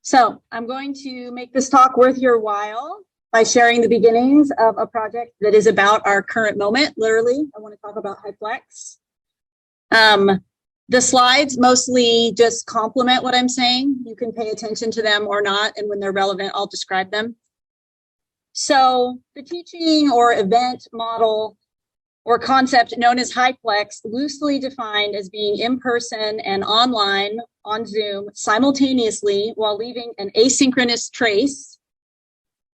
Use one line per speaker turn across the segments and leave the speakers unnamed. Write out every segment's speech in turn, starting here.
So I'm going to make this talk worth your while by sharing the beginnings of a project that is about our current moment. Literally, I want to talk about Hyflex. The slides mostly just complement what I'm saying. You can pay attention to them or not, and when they're relevant, I'll describe them. So the teaching or event model or concept known as Hyflex, loosely defined as being in person and online on Zoom simultaneously while leaving an asynchronous trace,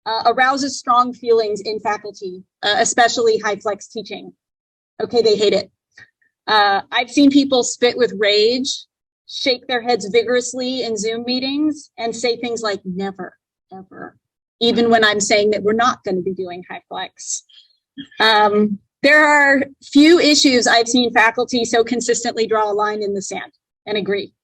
arouses strong feelings in faculty, especially Hyflex teaching. Okay, they hate it. I've seen people spit with rage, shake their heads vigorously in Zoom meetings, and say things like never, ever, even when I'm saying that we're not going to be doing Hyflex. There are few issues I've seen faculty so consistently draw a line in the sand and agree.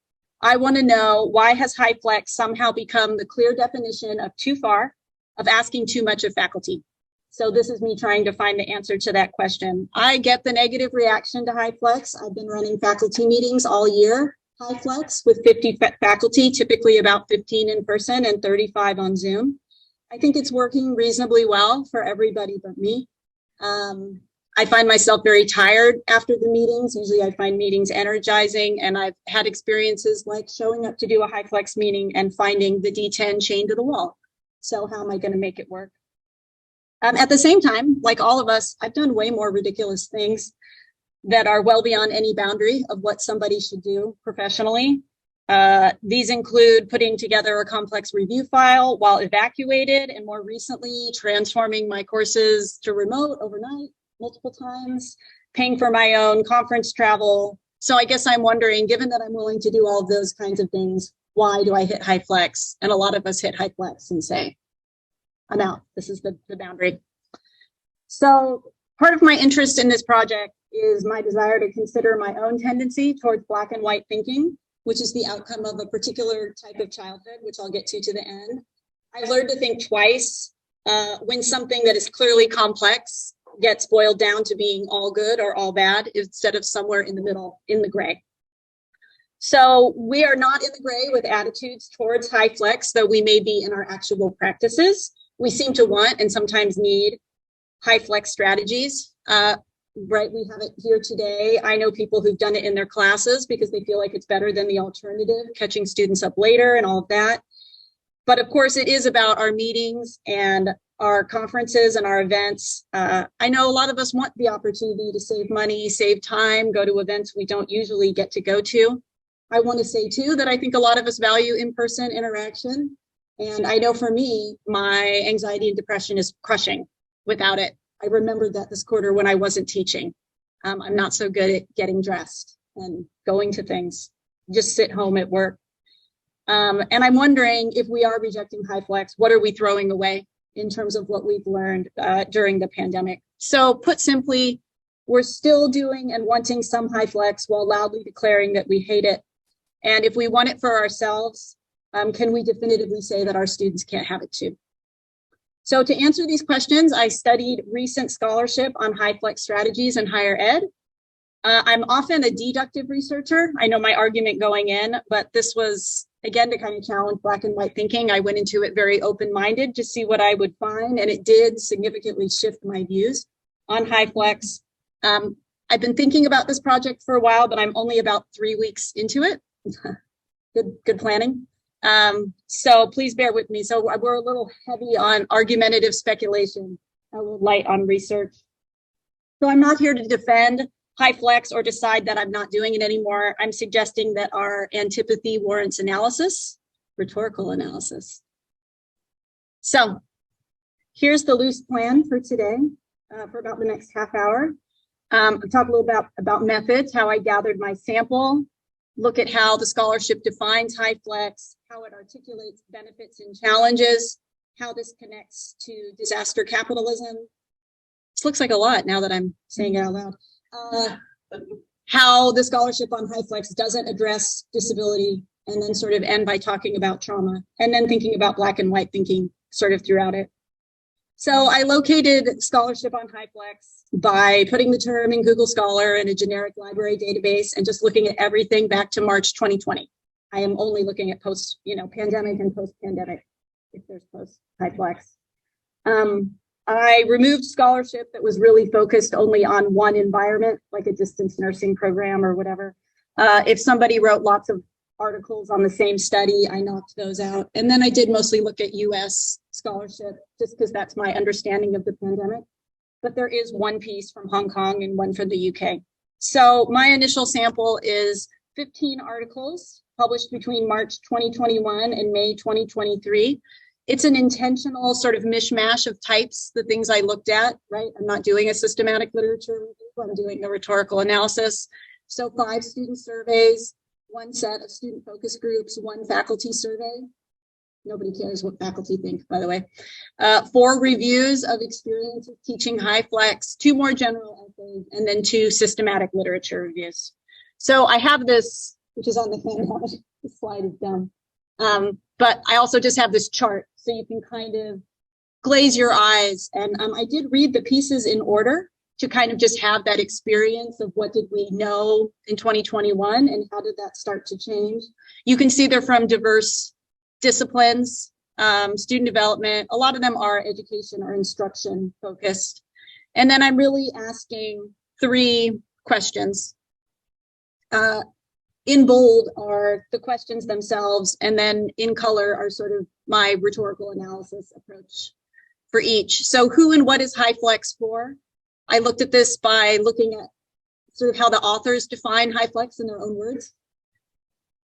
I want to know, why has Hyflex somehow become the clear definition of too far, of asking too much of faculty? So this is me trying to find the answer to that question. I get the negative reaction to Hyflex. I've been running faculty meetings all year, Hyflex, with 50 faculty, typically about 15 in person and 35 on Zoom. I think it's working reasonably well for everybody but me. I find myself very tired after the meetings. Usually I find meetings energizing, and I've had experiences like showing up to do a Hyflex meeting and finding the D10 chained to the wall. So how am I going to make it work? At the same time, like all of us, I've done way more ridiculous things that are well beyond any boundary of what somebody should do professionally. These include putting together a complex review file while evacuated, and more recently, transforming my courses to remote overnight multiple times, paying for my own conference travel. So I guess I'm wondering, given that I'm willing to do all of those kinds of things, why do I hit Hyflex? And a lot of us hit Hyflex and say, I'm out. This is the boundary. So part of my interest in this project is my desire to consider my own tendency towards black and white thinking, which is the outcome of a particular type of childhood, which I'll get to the end. I've learned to think twice when something that is clearly complex gets boiled down to being all good or all bad, instead of somewhere in the middle, in the gray. So we are not in the gray with attitudes towards Hyflex, though we may be in our actual practices. We seem to want and sometimes need Hyflex strategies. Right, we have it here today. I know people who've done it in their classes because they feel like it's better than the alternative, catching students up later and all of that. But of course, it is about our meetings and our conferences and our events. I know a lot of us want the opportunity to save money, save time, go to events we don't usually get to go to. I want to say too that I think a lot of us value in-person interaction. And I know for me, my anxiety and depression is crushing without it. I remembered that this quarter when I wasn't teaching. I'm not so good at getting dressed and going to things, just sit home at work. And I'm wondering, if we are rejecting Hyflex, what are we throwing away in terms of what we've learned during the pandemic? So put simply, we're still doing and wanting some Hyflex while loudly declaring that we hate it. And if we want it for ourselves, can we definitively say that our students can't have it too? So to answer these questions, I studied recent scholarship on Hyflex strategies in higher ed. I'm often a deductive researcher. I know my argument going in, but this was, again, to kind of challenge black and white thinking. I went into it very open-minded to see what I would find, and it did significantly shift my views on Hyflex. I've been thinking about this project for a while, but I'm only about 3 weeks into it. Good planning. So please bear with me. So we're a little heavy on argumentative speculation, a little light on research. So I'm not here to defend Hyflex or decide that I'm not doing it anymore. I'm suggesting that our antipathy warrants analysis, rhetorical analysis. So here's the loose plan for today, for about the next half hour. I'll talk a little about methods, how I gathered my sample, look at how the scholarship defines Hyflex, how it articulates benefits and challenges, how this connects to disaster capitalism. This looks like a lot now that I'm saying it out loud. How the scholarship on Hyflex doesn't address disability, and then sort of end by talking about trauma, and then thinking about black and white thinking sort of throughout it. So I located scholarship on Hyflex by putting the term in Google Scholar in a generic library database and just looking at everything back to March 2020. I am only looking at post, pandemic and post-pandemic, if there's post-Hyflex. I removed scholarship that was really focused only on one environment, like a distance nursing program or whatever. If somebody wrote lots of articles on the same study, I knocked those out. And then I did mostly look at US scholarship, just because that's my understanding of the pandemic. But there is one piece from Hong Kong and one from the UK. So my initial sample is 15 articles published between March 2021 and May 2023. It's an intentional sort of mishmash of types, the things I looked at, right? I'm not doing a systematic literature review, I'm doing a rhetorical analysis. So 5 student surveys, 1 set of student focus groups, 1 faculty survey. Nobody cares what faculty think, by the way. 4 reviews of experience of teaching Hyflex, 2 more general essays, and then 2 systematic literature reviews. So I have this, which is on the handout. The slide is dumb. But I also just have this chart, so you can kind of glaze your eyes. And I did read the pieces in order to kind of just have that experience of what did we know in 2021 and how did that start to change. You can see they're from diverse disciplines, student development. A lot of them are education or instruction focused. And then I'm really asking 3 questions. In bold are the questions themselves, and then in color are sort of my rhetorical analysis approach for each. So who and what is Hyflex for? I looked at this by looking at sort of how the authors define Hyflex in their own words.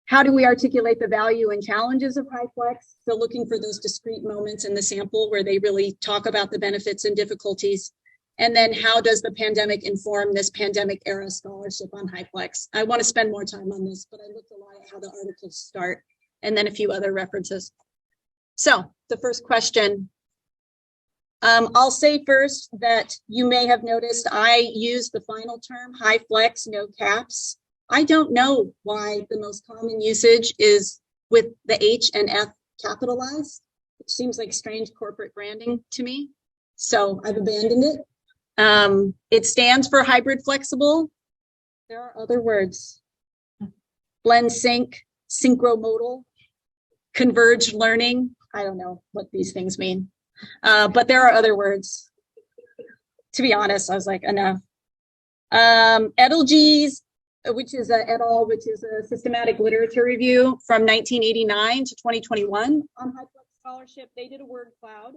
How do we articulate the value and challenges of Hyflex? So looking for those discrete moments in the sample where they really talk about the benefits and difficulties. And then how does the pandemic inform this pandemic era scholarship on Hyflex? I want to spend more time on this, but I looked a lot at how the articles start and then a few other references. So the first question, I'll say first that you may have noticed I used the final term Hyflex, no caps. I don't know why the most common usage is with the H and F capitalized. It seems like strange corporate branding to me. So I've abandoned it. It stands for hybrid flexible. There are other words. Blend sync, synchromodal, converged learning. I don't know what these things mean. But there are other words. To be honest, I was like, enough. Edelges, which is a systematic literature review from 1989 to 2021 on Hyflex scholarship. They did a word cloud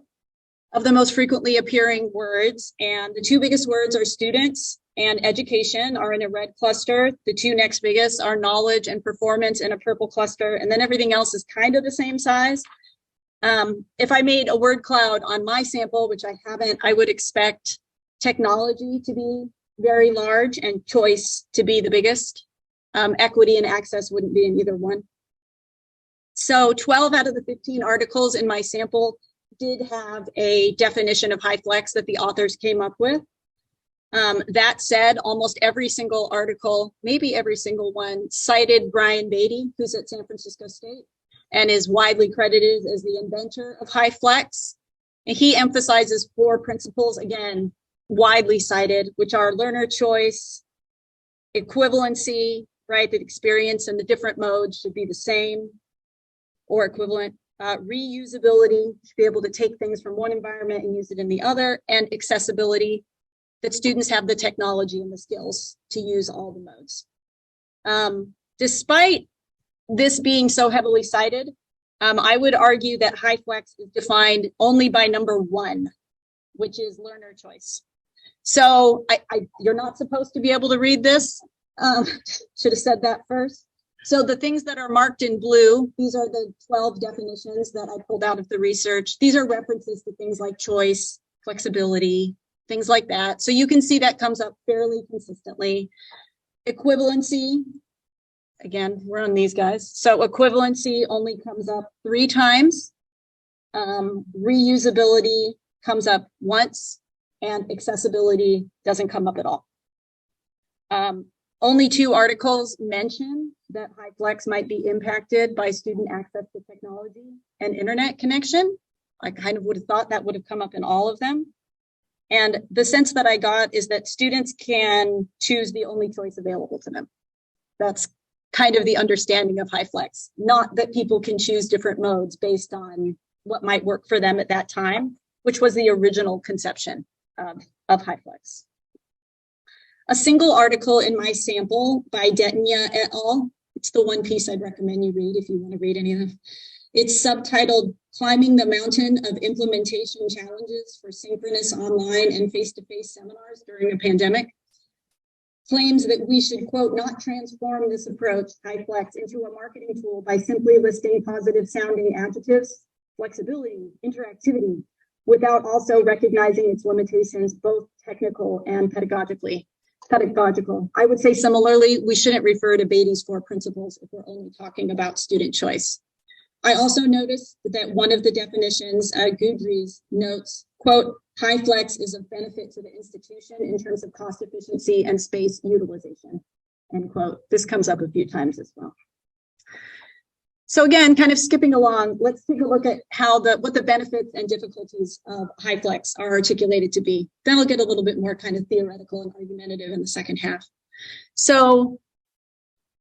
of the most frequently appearing words, and the 2 biggest words are students and education are in a red cluster. The 2 next biggest are knowledge and performance in a purple cluster, and then everything else is kind of the same size. If I made a word cloud on my sample, which I haven't, I would expect technology to be very large and choice to be the biggest. Equity and access wouldn't be in either one. So 12 out of the 15 articles in my sample did have a definition of Hyflex that the authors came up with. That said, almost every single article, maybe every single one, cited Brian Beatty, who's at San Francisco State and is widely credited as the inventor of Hyflex. And he emphasizes 4 principles, again, widely cited, which are learner choice, equivalency, right? The experience and the different modes should be the same or equivalent. Reusability, to be able to take things from one environment and use it in the other, and accessibility, that students have the technology and the skills to use all the modes. Despite this being so heavily cited, I would argue that Hyflex is defined only by number 1, which is learner choice. So you're not supposed to be able to read this. Should have said that first. So the things that are marked in blue, these are the 12 definitions that I pulled out of the research. These are references to things like choice, flexibility, things like that. So you can see that comes up fairly consistently. Equivalency, again, we're on these guys. So equivalency only comes up 3 times. Reusability comes up once, and accessibility doesn't come up at all. Only 2 articles mention that Hyflex might be impacted by student access to technology and internet connection. I kind of would have thought that would have come up in all of them. And the sense that I got is that students can choose the only choice available to them. That's kind of the understanding of Hyflex, not that people can choose different modes based on what might work for them at that time, which was the original conception of Hyflex. A single article in my sample by Detnya et al. It's the one piece I'd recommend you read if you want to read any of them. It's subtitled Climbing the Mountain of Implementation Challenges for Synchronous Online and Face-to-Face Seminars During a Pandemic. Claims that we should, quote, not transform this approach, Hyflex, into a marketing tool by simply listing positive sounding adjectives, flexibility, interactivity, without also recognizing its limitations, both technical and pedagogical. I would say similarly, we shouldn't refer to Beatty's 4 principles if we're only talking about student choice. I also noticed that one of the definitions, Goodreads notes, quote, Hyflex is of benefit to the institution in terms of cost efficiency and space utilization, end quote. This comes up a few times as well. So again, kind of skipping along, let's take a look at what the benefits and difficulties of Hyflex are articulated to be. Then I'll get a little bit more kind of theoretical and argumentative in the second half. So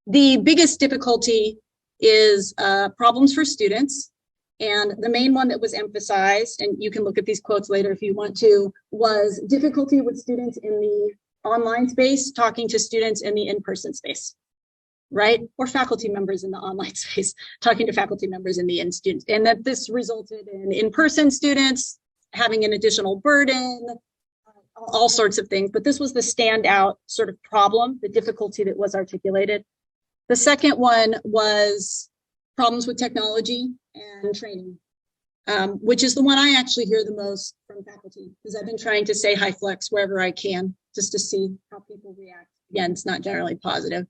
the biggest difficulty is problems for students. And the main one that was emphasized, and you can look at these quotes later if you want to, was difficulty with students in the online space talking to students in the in-person space, right? Or faculty members in the online space talking to faculty members in the in-students. And that this resulted in in-person students having an additional burden, all sorts of things. But this was the standout sort of problem, the difficulty that was articulated. The second one was problems with technology and training, which is the one I actually hear the most from faculty, because I've been trying to say Hyflex wherever I can, just to see how people react. Again, it's not generally positive.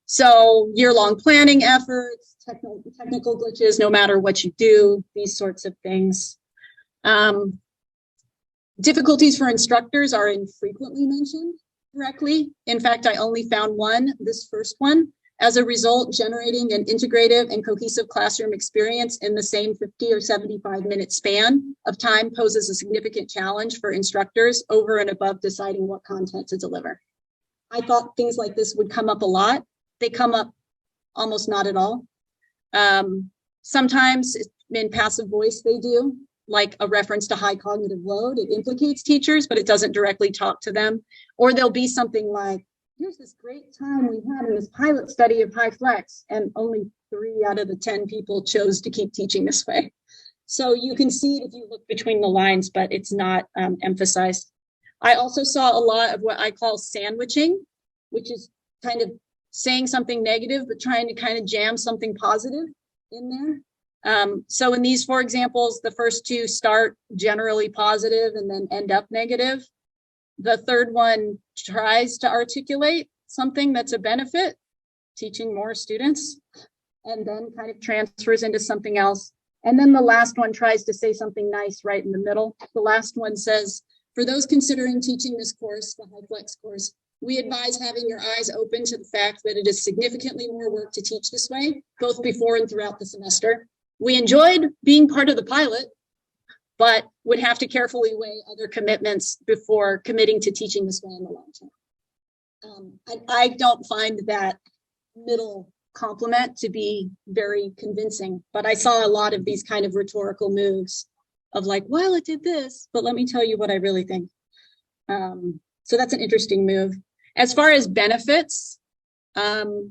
So year-long planning efforts, technical glitches, no matter what you do, these sorts of things. Difficulties for instructors are infrequently mentioned directly. In fact, I only found one, this first one. As a result, generating an integrative and cohesive classroom experience in the same 50 or 75-minute span of time poses a significant challenge for instructors over and above deciding what content to deliver. I thought things like this would come up a lot. They come up almost not at all. Sometimes in passive voice they do, like a reference to high cognitive load. It implicates teachers, but it doesn't directly talk to them. Or there'll be something like, here's this great time we had in this pilot study of Hyflex, and only 3 out of the 10 people chose to keep teaching this way. So you can see it if you look between the lines, but it's not emphasized. I also saw a lot of what I call sandwiching, which is kind of saying something negative, but trying to kind of jam something positive in there. So in these 4 examples, the first 2 start generally positive and then end up negative. The third one tries to articulate something that's a benefit, teaching more students, and then kind of transfers into something else. And then the last one tries to say something nice right in the middle. The last one says, for those considering teaching this course, the Hyflex course, we advise having your eyes open to the fact that it is significantly more work to teach this way, both before and throughout the semester. We enjoyed being part of the pilot, but would have to carefully weigh other commitments before committing to teaching this way in the long term. I don't find that middle compliment to be very convincing, but I saw a lot of these kind of rhetorical moves of like, well, it did this, but let me tell you what I really think. So that's an interesting move. As far as benefits, the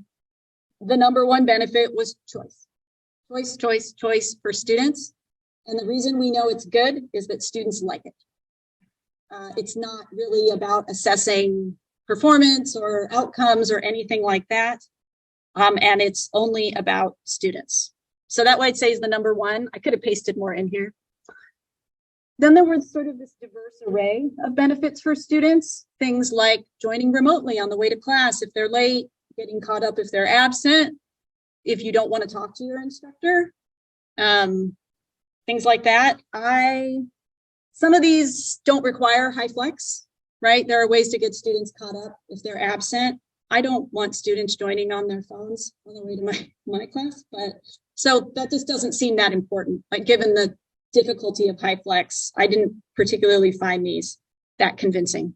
number one benefit was choice. Choice for students. And the reason we know it's good is that students like it. It's not really about assessing performance or outcomes or anything like that. And it's only about students. So that I'd say is the number one. I could have pasted more in here. Then there was sort of this diverse array of benefits for students. Things like joining remotely on the way to class if they're late, getting caught up if they're absent, if you don't want to talk to your instructor. Things like that. Some of these don't require Hyflex, right? There are ways to get students caught up if they're absent. I don't want students joining on their phones on the way to my class, but so that just doesn't seem that important. Like given the difficulty of Hyflex, I didn't particularly find these that convincing.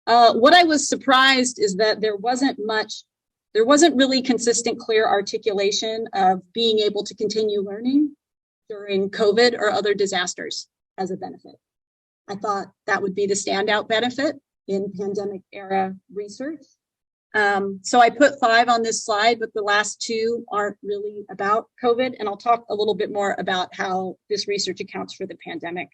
What I was surprised is that there wasn't much there wasn't really consistent, clear articulation of being able to continue learning during COVID or other disasters as a benefit. I thought that would be the standout benefit in pandemic era research. So I put 5 on this slide, but the last 2 aren't really about COVID. And I'll talk a little bit more about how this research accounts for the pandemic.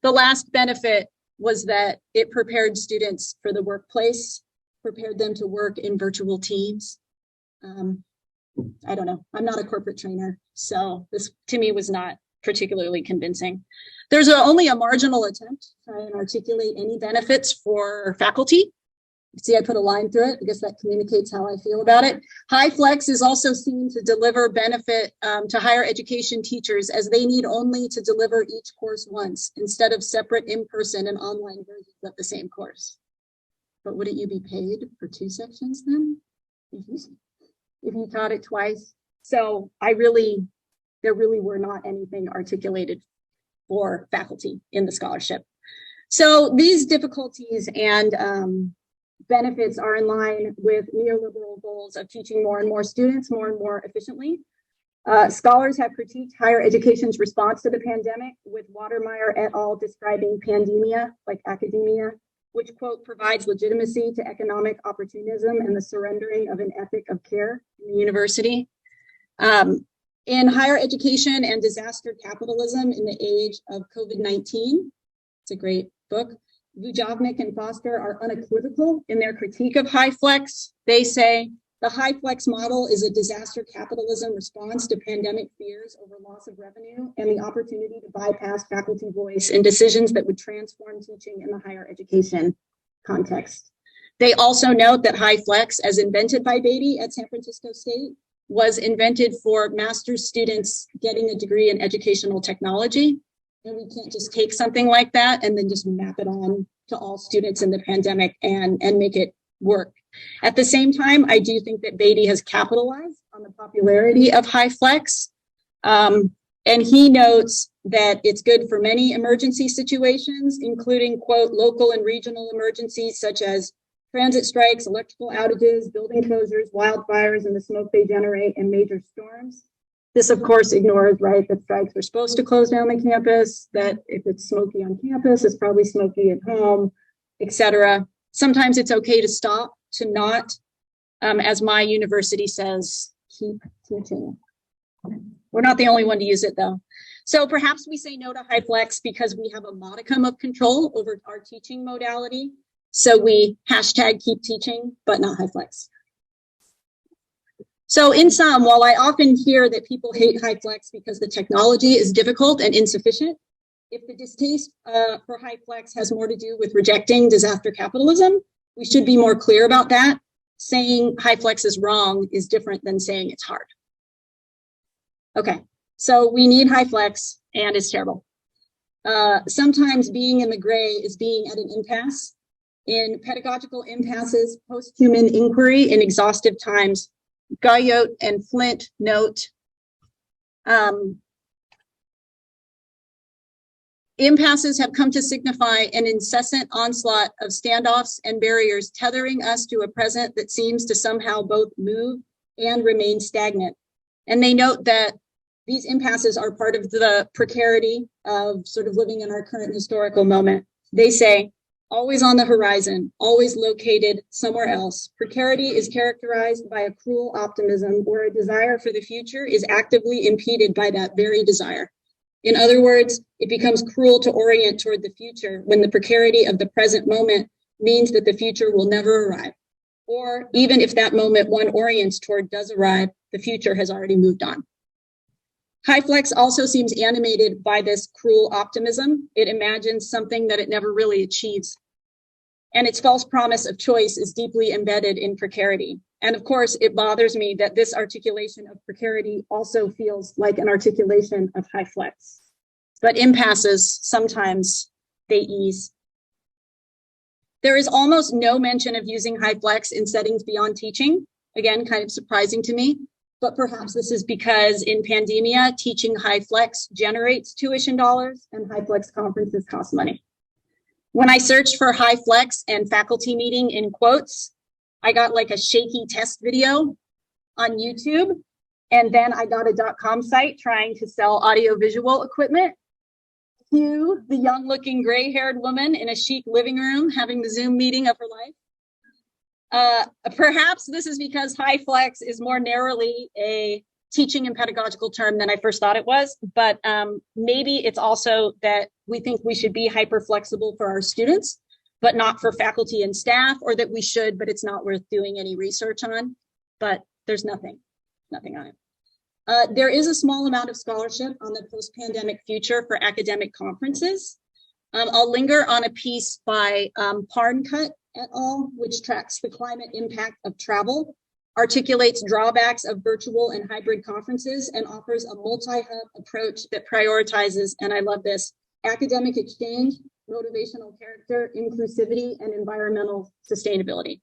The last benefit was that it prepared students for the workplace, prepared them to work in virtual teams. I don't know, I'm not a corporate trainer, so this to me was not particularly convincing. There's only a marginal attempt to try and articulate any benefits for faculty. See, I put a line through it. I guess that communicates how I feel about it. Hyflex is also seen to deliver benefit to higher education teachers, as they need only to deliver each course once instead of separate in-person and online versions of the same course. But wouldn't you be paid for 2 sections then? If you taught it twice? So there really were not anything articulated for faculty in the scholarship. So these difficulties and benefits are in line with neoliberal goals of teaching more and more students more and more efficiently. Scholars have critiqued higher education's response to the pandemic, with Watermeyer et al. Describing pandemia, like academia, which, quote, provides legitimacy to economic opportunism and the surrendering of an ethic of care in the university. In Higher Education and Disaster Capitalism in the Age of COVID-19, it's a great book. Vujovnik and Foster are unequivocal in their critique of Hyflex. They say the Hyflex model is a disaster capitalism response to pandemic fears over loss of revenue and the opportunity to bypass faculty voice in decisions that would transform teaching in the higher education context. They also note that Hyflex, as invented by Beatty at San Francisco State, was invented for master's students getting a degree in educational technology. And we can't just take something like that and then just map it on to all students in the pandemic and make it work. At the same time, I do think that Beatty has capitalized on the popularity of Hyflex. And he notes that it's good for many emergency situations, including, quote, local and regional emergencies such as transit strikes, electrical outages, building closures, wildfires, and the smoke they generate, and major storms. This, of course, ignores, right, that strikes are supposed to close down the campus, that if it's smoky on campus, it's probably smoky at home, etc. Sometimes it's okay to stop, to not, as my university says, keep teaching. We're not the only one to use it, though. So perhaps we say no to Hyflex because we have a modicum of control over our teaching modality. So we hashtag keep teaching, but not Hyflex. So in sum, while I often hear that people hate Hyflex because the technology is difficult and insufficient, if the distaste for Hyflex has more to do with rejecting disaster capitalism, we should be more clear about that. Saying Hyflex is wrong is different than saying it's hard. Okay, so we need Hyflex and it's terrible. Sometimes being in the gray is being at an impasse. In Pedagogical Impasses, Post-Human Inquiry in Exhaustive Times, Guyot and Flint note, impasses have come to signify an incessant onslaught of standoffs and barriers tethering us to a present that seems to somehow both move and remain stagnant. And they note that these impasses are part of the precarity of sort of living in our current historical moment. They say, always on the horizon, always located somewhere else. Precarity is characterized by a cruel optimism where a desire for the future is actively impeded by that very desire. In other words, it becomes cruel to orient toward the future when the precarity of the present moment means that the future will never arrive. Or even if that moment one orients toward does arrive, the future has already moved on. Hyflex also seems animated by this cruel optimism. It imagines something that it never really achieves. And its false promise of choice is deeply embedded in precarity. And of course, it bothers me that this articulation of precarity also feels like an articulation of Hyflex. But impasses, sometimes they ease. There is almost no mention of using Hyflex in settings beyond teaching. Again, kind of surprising to me. But perhaps this is because in pandemia, teaching Hyflex generates tuition dollars and Hyflex conferences cost money. When I searched for Hyflex and faculty meeting in quotes, I got like a shaky test video on YouTube. And then I got a .com site trying to sell audiovisual equipment to the young looking gray haired woman in a chic living room having the Zoom meeting of her life. Perhaps this is because Hyflex is more narrowly a teaching and pedagogical term than I first thought it was, but maybe it's also that we think we should be hyper flexible for our students, but not for faculty and staff, or that we should, but it's not worth doing any research on. But there's nothing on it. There is a small amount of scholarship on the post-pandemic future for academic conferences. I'll linger on a piece by Parncutt et al., which tracks the climate impact of travel, articulates drawbacks of virtual and hybrid conferences, and offers a multi-hub approach that prioritizes, and I love this, academic exchange, motivational character, inclusivity, and environmental sustainability.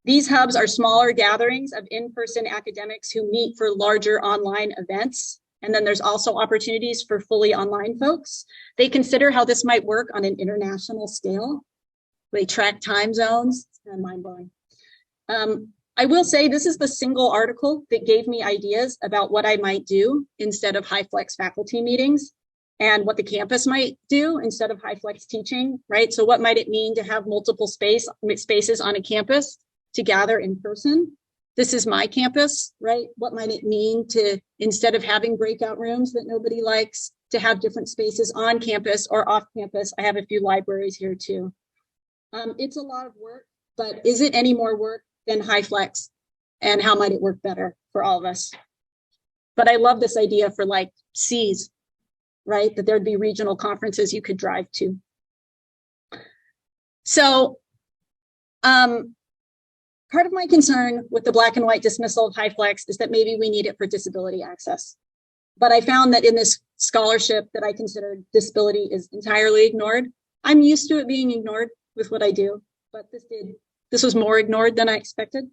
These hubs are smaller gatherings of in-person academics who meet for larger online events. And then there's also opportunities for fully online folks. They consider how this might work on an international scale. They track time zones. It's kind of mind-blowing. I will say this is the single article that gave me ideas about what I might do instead of Hyflex faculty meetings, and what the campus might do instead of Hyflex teaching, right? So what might it mean to have multiple spaces on a campus to gather in person? This is my campus, right? What might it mean to, instead of having breakout rooms that nobody likes, to have different spaces on campus or off campus? I have a few libraries here too. It's a lot of work, but is it any more work than Hyflex? And how might it work better for all of us? But I love this idea for like Cs, right? That there'd be regional conferences you could drive to. So, part of my concern with the black and white dismissal of Hyflex is that maybe we need it for disability access. But I found that in this scholarship that I considered, disability is entirely ignored. I'm used to it being ignored with what I do, but this was more ignored than I expected.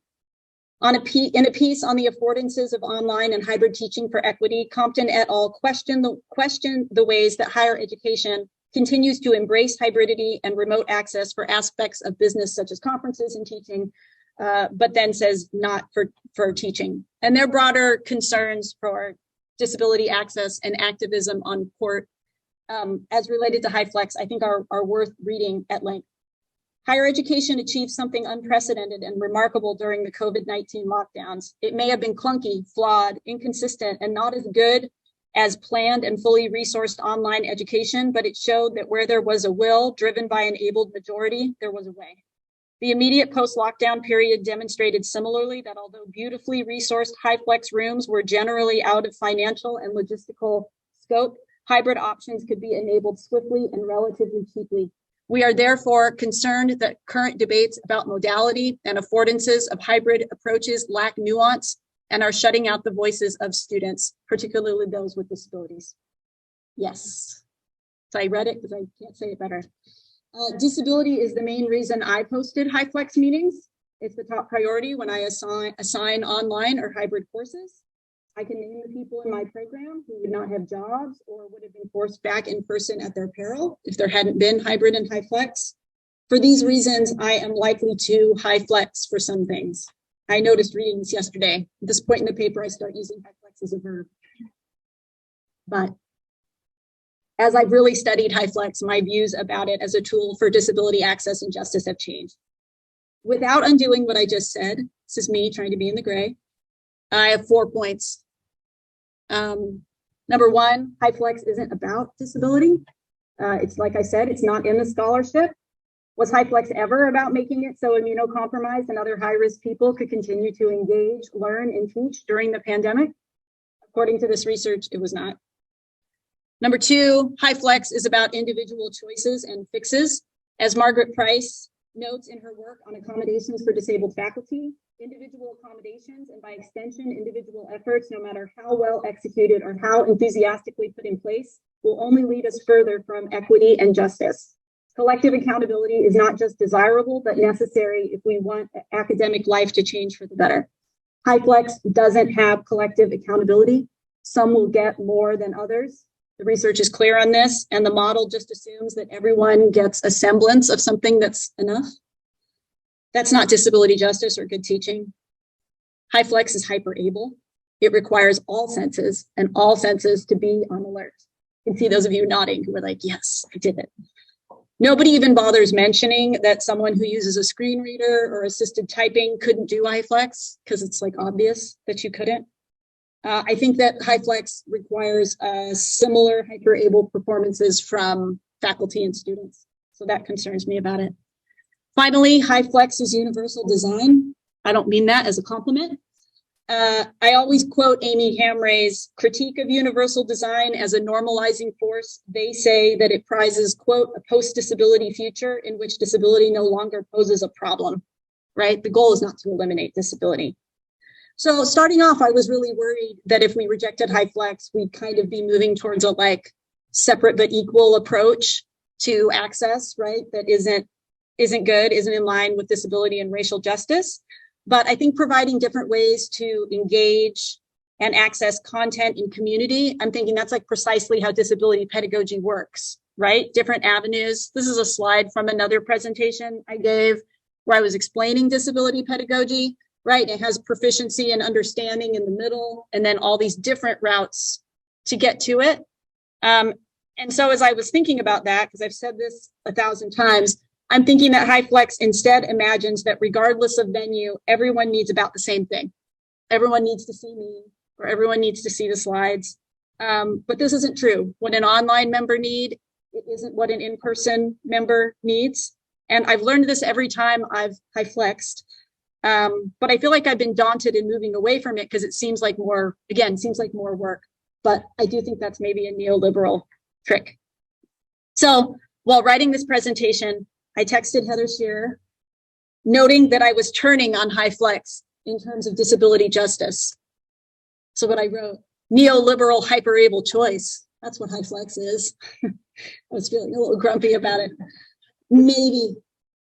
In a piece on the affordances of online and hybrid teaching for equity, Compton et al. Question the ways that higher education continues to embrace hybridity and remote access for aspects of business such as conferences and teaching, but then says not for teaching. And their broader concerns for disability access and activism on court as related to Hyflex, I think are worth reading at length. Higher education achieved something unprecedented and remarkable during the COVID-19 lockdowns. It may have been clunky, flawed, inconsistent, and not as good as planned and fully resourced online education, but it showed that where there was a will driven by an abled majority, there was a way. The immediate post-lockdown period demonstrated similarly that although beautifully resourced Hyflex rooms were generally out of financial and logistical scope, hybrid options could be enabled swiftly and relatively cheaply. We are therefore concerned that current debates about modality and affordances of hybrid approaches lack nuance and are shutting out the voices of students, particularly those with disabilities. Yes, so I read it because I can't say it better. Disability is the main reason I posted Hyflex meetings. It's the top priority when I assign online or hybrid courses. I can name the people in my program who would not have jobs or would have been forced back in person at their peril if there hadn't been hybrid and Hyflex. For these reasons, I am likely to Hyflex for some things. I noticed reading this yesterday. At this point in the paper, I start using Hyflex as a verb. But as I've really studied Hyflex, my views about it as a tool for disability access and justice have changed. Without undoing what I just said, this is me trying to be in the gray, I have 4 points. Number one, Hyflex isn't about disability. It's like I said, it's not in the scholarship. Was Hyflex ever about making it so immunocompromised and other high-risk people could continue to engage, learn, and teach during the pandemic? According to this research, it was not. Number two, Hyflex is about individual choices and fixes. As Margaret Price notes in her work on accommodations for disabled faculty, individual accommodations and by extension, individual efforts, no matter how well executed or how enthusiastically put in place, will only lead us further from equity and justice. Collective accountability is not just desirable, but necessary if we want academic life to change for the better. Hyflex doesn't have collective accountability. Some will get more than others. The research is clear on this, and the model just assumes that everyone gets a semblance of something that's enough. That's not disability justice or good teaching. Hyflex is hyper-able. It requires all senses and all senses to be on alert. You can see those of you nodding who were like, yes, I did it. Nobody even bothers mentioning that someone who uses a screen reader or assisted typing couldn't do Hyflex because it's like obvious that you couldn't. I think that Hyflex requires similar hyper-able performances from faculty and students. So that concerns me about it. Finally, Hyflex is universal design. I don't mean that as a compliment. I always quote Amy Hamray's critique of universal design as a normalizing force. They say that it prizes, quote, a post-disability future in which disability no longer poses a problem, right? The goal is not to eliminate disability. So starting off, I was really worried that if we rejected Hyflex, we'd kind of be moving towards a like separate but equal approach to access, right? That isn't good, isn't in line with disability and racial justice. But I think providing different ways to engage and access content in community, I'm thinking that's like precisely how disability pedagogy works, right? Different avenues. This is a slide from another presentation I gave where I was explaining disability pedagogy, right? It has proficiency and understanding in the middle, and then all these different routes to get to it. And so as I was thinking about that, because I've said this 1,000 times, I'm thinking that Hyflex instead imagines that regardless of venue, everyone needs about the same thing. Everyone needs to see me, or everyone needs to see the slides. But this isn't true. What an online member needs, it isn't what an in-person member needs. And I've learned this every time I've Hyflexed. But I feel like I've been daunted in moving away from it because it seems like more, again, seems like more work. But I do think that's maybe a neoliberal trick. So while writing this presentation, I texted Heather Shearer, noting that I was turning on Hyflex in terms of disability justice. So what I wrote, neoliberal hyper-able choice. That's what Hyflex is. I was feeling a little grumpy about it. Maybe,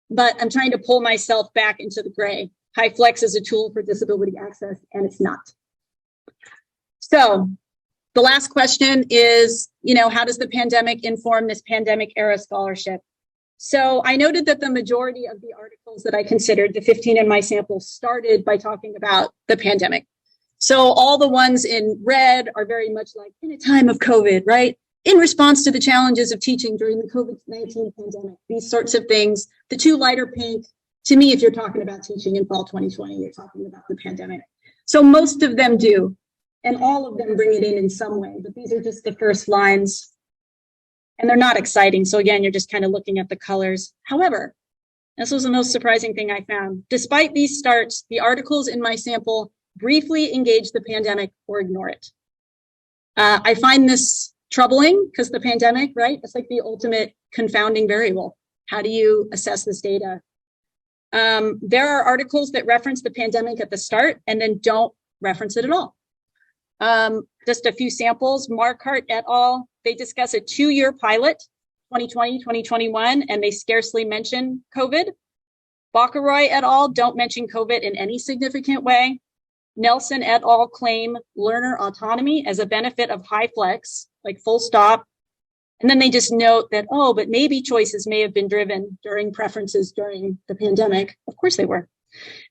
but I'm trying to pull myself back into the gray. Hyflex is a tool for disability access, and it's not. So the last question is, how does the pandemic inform this pandemic era scholarship? So I noted that the majority of the articles that I considered, the 15 in my sample, started by talking about the pandemic. So all the ones in red are very much like in a time of COVID, right? In response to the challenges of teaching during the COVID-19 pandemic, these sorts of things. The two lighter pink, to me, if you're talking about teaching in fall 2020, you're talking about the pandemic. So most of them do, and all of them bring it in some way, but these are just the first lines. And they're not exciting. So again, you're just kind of looking at the colors. However, this was the most surprising thing I found. Despite these starts, the articles in my sample briefly engage the pandemic or ignore it. I find this troubling because the pandemic, right? It's like the ultimate confounding variable. How do you assess this data? There are articles that reference the pandemic at the start and then don't reference it at all. Just a few samples. Markhart et al., they discuss a 2-year pilot, 2020, 2021, and they scarcely mention COVID. Bakaroy et al. Don't mention COVID in any significant way. Nelson et al. Claim learner autonomy as a benefit of Hyflex, like full stop. And then they just note that, but maybe choices may have been driven during preferences during the pandemic. Of course they were.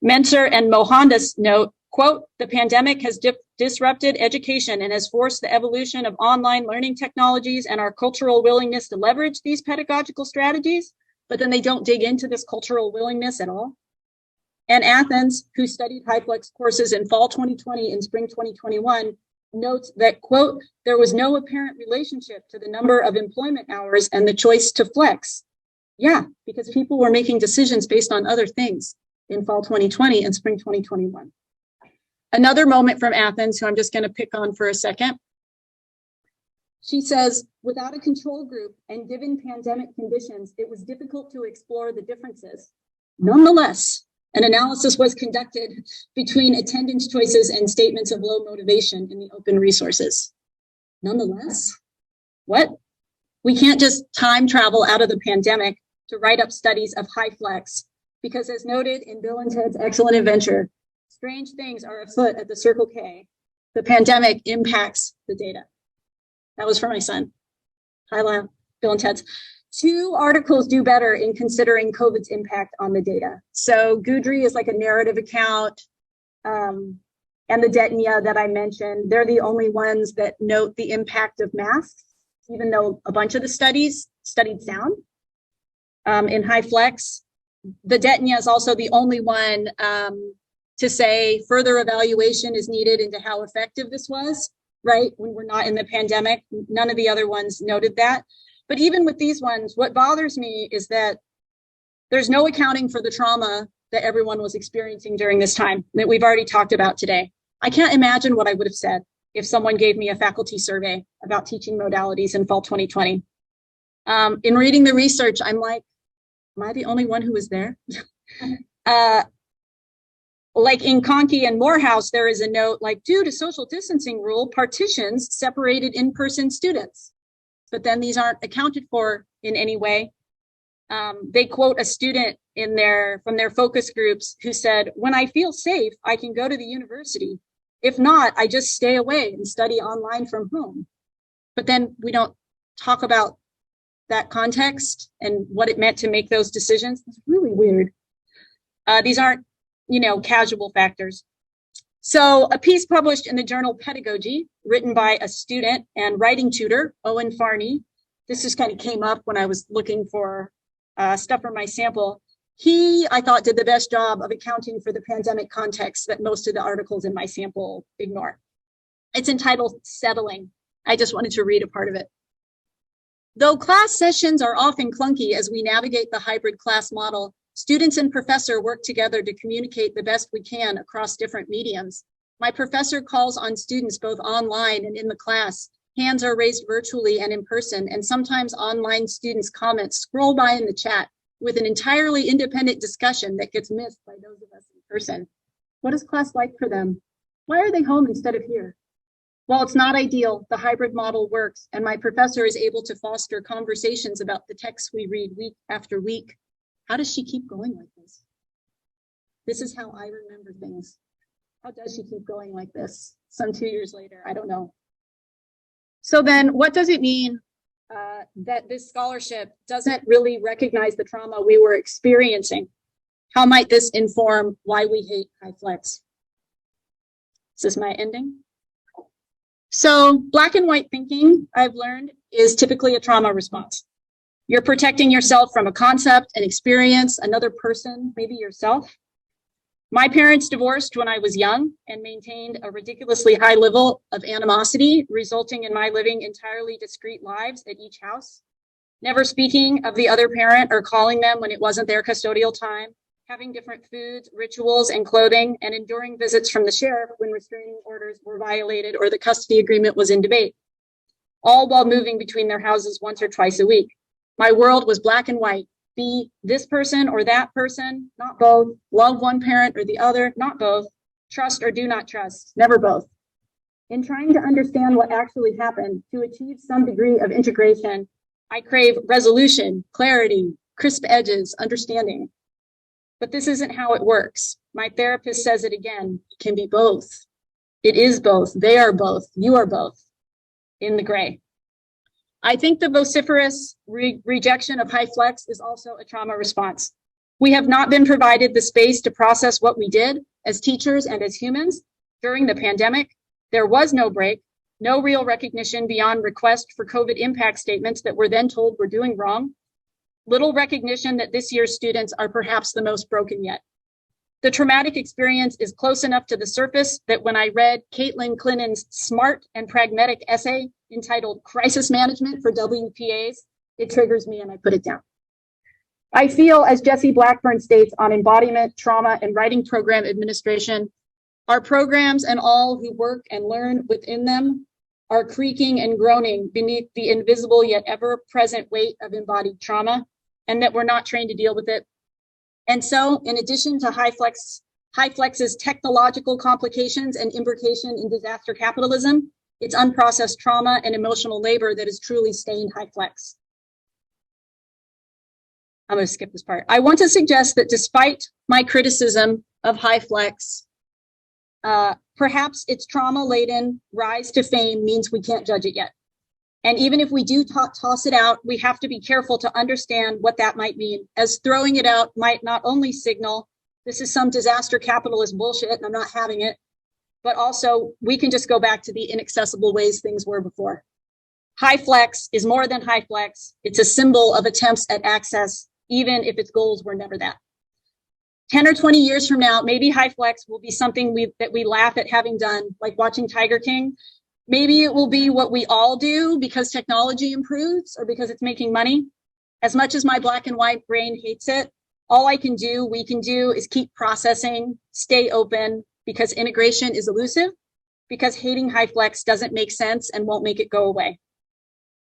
Mentor and Mohandas note, quote, the pandemic has disrupted education and has forced the evolution of online learning technologies and our cultural willingness to leverage these pedagogical strategies, but then they don't dig into this cultural willingness at all. And Athens, who studied Hyflex courses in fall 2020 and spring 2021, notes that, quote, there was no apparent relationship to the number of employment hours and the choice to flex. Yeah, because people were making decisions based on other things in fall 2020 and spring 2021. Another moment from Athens, who I'm just going to pick on for a second. She says, without a control group and given pandemic conditions, it was difficult to explore the differences. Nonetheless, an analysis was conducted between attendance choices and statements of low motivation in the open resources. Nonetheless, what? We can't just time travel out of the pandemic to write up studies of Hyflex, because as noted in Bill and Ted's Excellent Adventure, strange things are afoot at the Circle K. The pandemic impacts the data. That was for my son. Hi, Bill and Ted's. Two articles do better in considering COVID's impact on the data. So Goodry is like a narrative account, and the Detnia that I mentioned, they're the only ones that note the impact of masks, even though a bunch of the studies studied sound. In Hyflex, the Detnia is also the only one to say further evaluation is needed into how effective this was, right? When we're not in the pandemic, none of the other ones noted that. But even with these ones, what bothers me is that there's no accounting for the trauma that everyone was experiencing during this time that we've already talked about today. I can't imagine what I would have said if someone gave me a faculty survey about teaching modalities in fall 2020. In reading the research, I'm like, am I the only one who was there? Like in Conkey and Morehouse, there is a note like, due to social distancing rule, partitions separated in-person students. But then these aren't accounted for in any way. They quote a student from their focus groups who said, when I feel safe, I can go to the university. If not, I just stay away and study online from home. But then we don't talk about that context and what it meant to make those decisions. It's really weird. These aren't, casual factors. So a piece published in the journal Pedagogy, written by a student and writing tutor, Owen Farney. This just kind of came up when I was looking for stuff for my sample. He, I thought, did the best job of accounting for the pandemic context that most of the articles in my sample ignore. It's entitled Settling. I just wanted to read a part of it. Though class sessions are often clunky as we navigate the hybrid class model, students and professor work together to communicate the best we can across different mediums. My professor calls on students both online and in the class. Hands are raised virtually and in person, and sometimes online students' comments scroll by in the chat with an entirely independent discussion that gets missed by those of us in person. What is class like for them? Why are they home instead of here? While it's not ideal, the hybrid model works, and my professor is able to foster conversations about the texts we read week after week. How does she keep going like this? This is how I remember things. How does she keep going like this? Some 2 years later, I don't know. So then what does it mean that this scholarship doesn't really recognize the trauma we were experiencing? How might this inform why we hate Hyflex? Is this my ending? So black and white thinking, I've learned, is typically a trauma response. You're protecting yourself from a concept, an experience, another person, maybe yourself. My parents divorced when I was young and maintained a ridiculously high level of animosity, resulting in my living entirely discrete lives at each house, never speaking of the other parent or calling them when it wasn't their custodial time, having different foods, rituals, and clothing, and enduring visits from the sheriff when restraining orders were violated or the custody agreement was in debate, all while moving between their houses once or twice a week. My world was black and white. Be this person or that person, not both. Love one parent or the other, not both. Trust or do not trust, never both. In trying to understand what actually happened, to achieve some degree of integration, I crave resolution, clarity, crisp edges, understanding. But this isn't how it works. My therapist says it again. It can be both. It is both. They are both. You are both in the gray. I think the vociferous rejection of Hyflex is also a trauma response. We have not been provided the space to process what we did as teachers and as humans during the pandemic. There was no break, no real recognition beyond request for COVID impact statements that we're then told we're doing wrong. Little recognition that this year's students are perhaps the most broken yet. The traumatic experience is close enough to the surface that when I read Caitlin Clinton's smart and pragmatic essay entitled Crisis Management for WPAs, it triggers me and I put it down. I feel, as Jesse Blackburn states on embodiment, trauma, and writing program administration, our programs and all who work and learn within them are creaking and groaning beneath the invisible yet ever-present weight of embodied trauma, and that we're not trained to deal with it. And so, in addition to Hyflex's technological complications and imbrication in disaster capitalism, it's unprocessed trauma and emotional labor that has truly stained Hyflex. I'm going to skip this part. I want to suggest that despite my criticism of Hyflex, perhaps its trauma-laden rise to fame means we can't judge it yet. And even if we do toss it out, we have to be careful to understand what that might mean, as throwing it out might not only signal this is some disaster capitalist bullshit and I'm not having it, but also we can just go back to the inaccessible ways things were before. Hyflex is more than Hyflex. It's a symbol of attempts at access, even if its goals were never that. 10 or 20 years from now, maybe Hyflex will be something that we laugh at having done, like watching Tiger King. Maybe it will be what we all do because technology improves or because it's making money. As much as my black and white brain hates it, all we can do is keep processing, stay open, because integration is elusive, because hating Hyflex doesn't make sense and won't make it go away.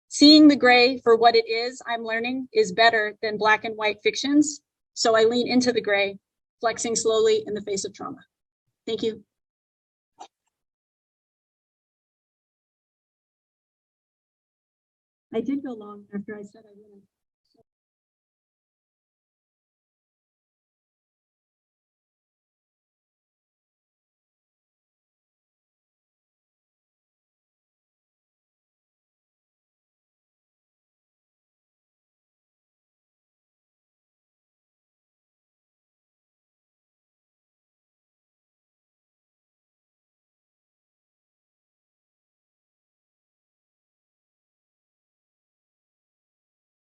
Seeing the gray for what it is, I'm learning, is better than black and white fictions. So I lean into the gray, flexing slowly in the face of trauma. Thank you. I did go long after I said I wouldn't.